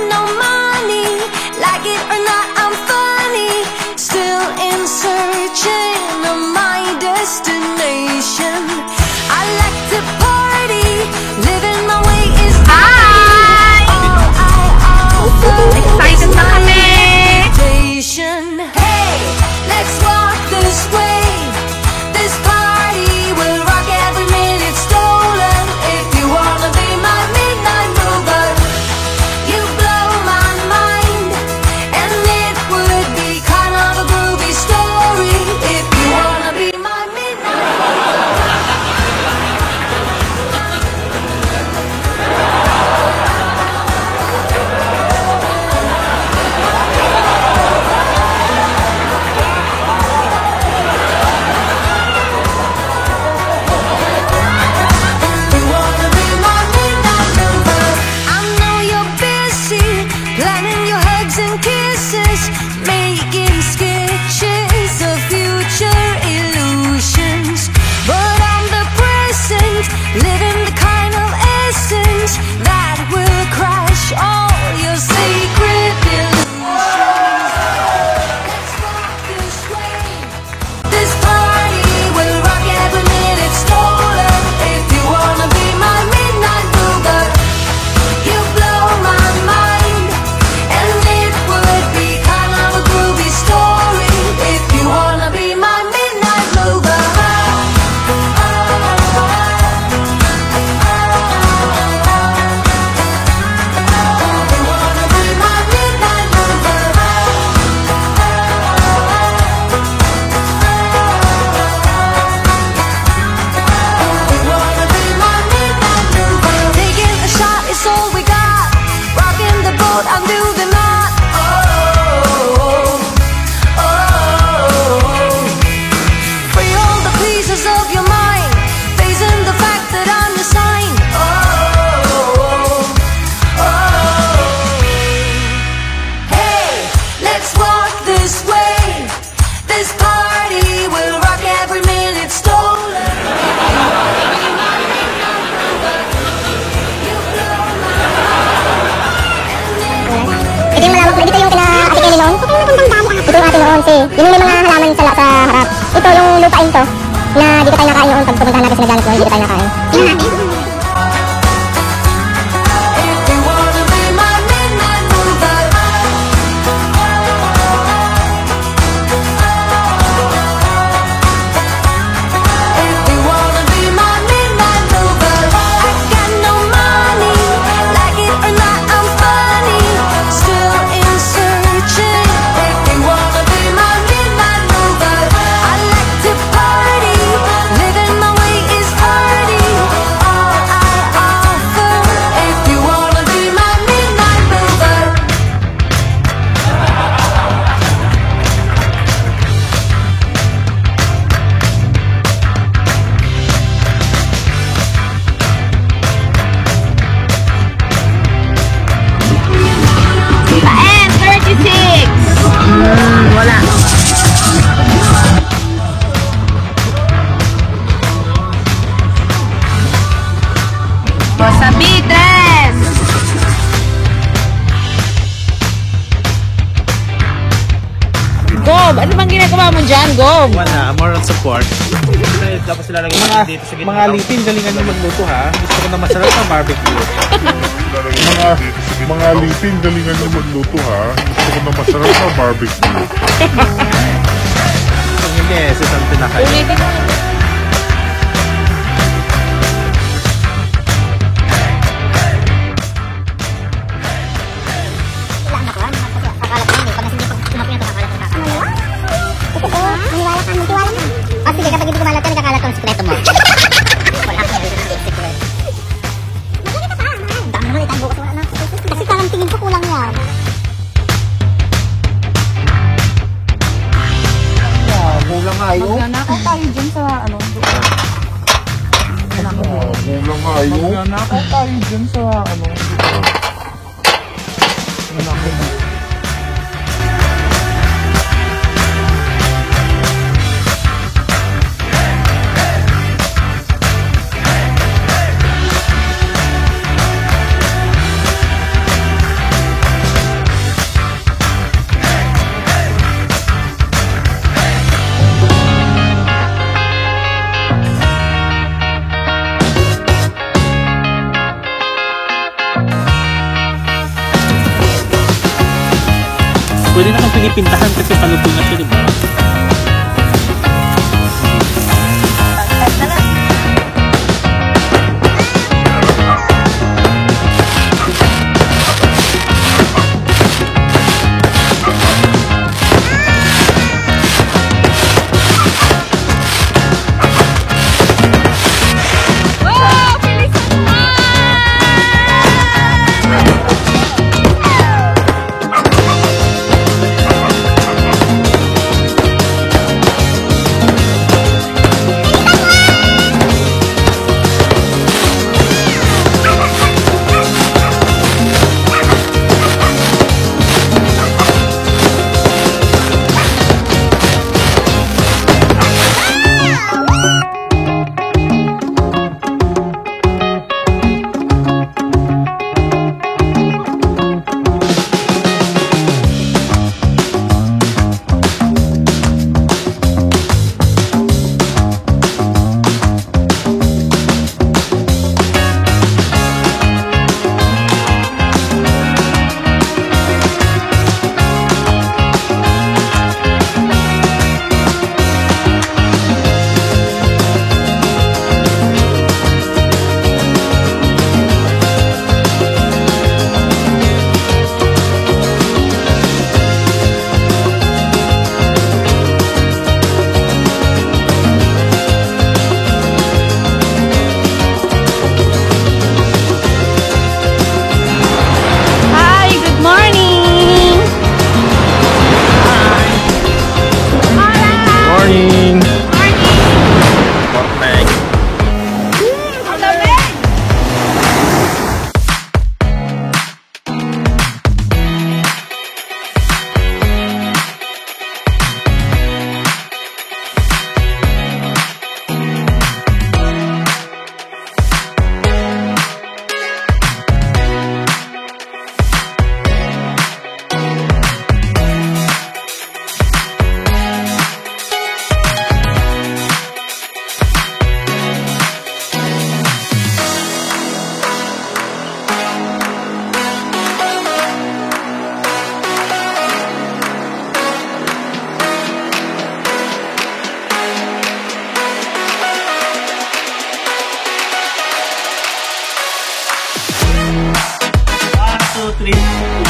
no money, like it or not, I'm funny. Still in searching of my destination. I like to party, living my way is Hi! all I offer. Excited na kami! Hey, let's walk this way. This party will rock every minute stolen. If you wanna be my midnight mover, you blow my mind. And it would be kind of a groovy story. If you wanna be my midnight mover. You wanna be my midnight mover. I know you're busy planning your hugs and kisses, making sketches of future illusions. But I'm the present, living the kind of essence that will crush all your sacred illusions. Let's walk this way. This party will rock every minute stolen. If you wanna be my midnight mover, you blow my mind. And it would be kind of a groovy story. If you wanna be my midnight mover. You wanna be my midnight mover. Taking a shot is all we got. Rocking the boat, undo the knot. Free all the pleasures of your mind, facing the fact that I'm your sign. Hey, let's walk this way. This party will rock every minute stolen. Ito yung malawak na, dito yung kina Ate Kelly noon. Ito yung atin noon, yun yung may mga halaman sa harap. Ito yung lupain to, na dito tayo nakain noon pag pupuntahan natin sa Nagalit noon, dito tayo nakain. Tingnan natin. If you wanna be my midnight mover. If you wanna be my midnight mover. I got no money, like it or not, I'm funny. Still in searching. If you wanna be my midnight mover. I like to party, living my way is arty. All I offer. If you wanna be my midnight mover. And 36! Wala. Rosa Beatriz! Gob! Ano bang ginagawa mo dyan, Gob? Wala, moral support. Dapat sila lagay dito sa gitna. Mga alipin, galingan nyo magluto ha. Gusto ko na masarap na barbecue. Mga alipin, galingan nyo magluto ha. Gusto ko na masarap na barbecue. Kung hindi, sasalti na kayo. Ulitin mo. Sige, kapag hindi kumalat ka, nakakalat ang sikreto mo. Wala ka yung secret. Maganda ka pa, man. Dami naman, itago ko sa wala na. Kasi parang tingin ko kulang yan. Kulang nga yun. Magnanakaw tayo dyan sa ano, doon. Kulang nga yun. Magnanakaw tayo dyan sa ano. pinipintahan kasi paluto na siya, di ba?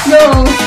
Go!